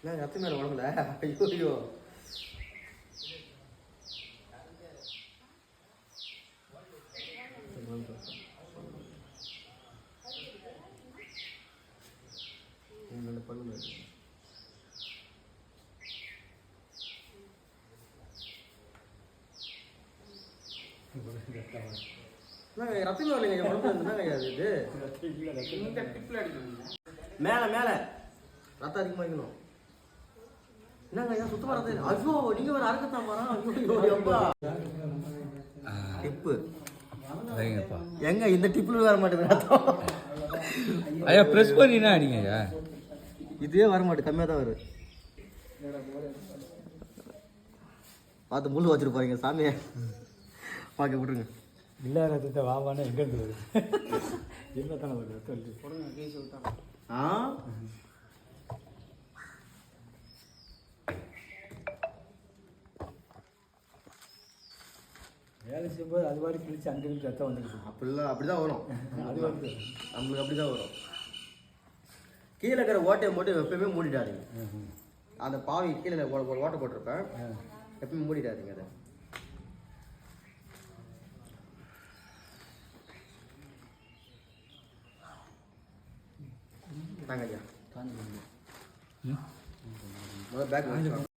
நான் ரத்த மேலே உடம்புல ஐயோ ஐயோ பண்ணுங்க ரத்தமே வரலைங்க உடம்புல இது மேலே மேலே ரத்தம் அதிகமாக வைக்கணும் என்னங்க ஐயா சுத்தமாக ரத்தம் ஐயோ நீங்கள் வேறு அறுக்கத்தான் மரம் டிப்பு எங்க இந்த டிப்பில் வர மாட்டேங்குது ரத்தம் ஐயா ப்ரெஸ் பண்ணினா அடிங்க ஐயா இதுவே வர மாட்டேன் கம்மியாக தான் வருது பார்த்து முள் வச்சுட்டு போறீங்க சாமியை பார்க்க விட்டுருங்க இல்லை ரத்தத்தை வாவானே எங்கேருந்து வருது என்ன தானே வருது ரத்தம் போடுங்க கேஸ் விட்டாங்க வேலை செய்யும்போது அது மாதிரி கிழிச்சு அங்கிருந்து ரத்தம் வந்துருக்கு அப்படிலாம் அப்படிதான் வரும் அது வந்து நம்மளுக்கு அப்படி தான் வரும் கீழே இருக்கிற ஓட்டையை மட்டும் எப்பயுமே மூடிடாதீங்க அந்த பாவி கீழே ஓட்டை போட்டிருப்பேன் எப்பயுமே மூடிடாதீங்க அதை தாங்க ஐயா முதல்ல பேக்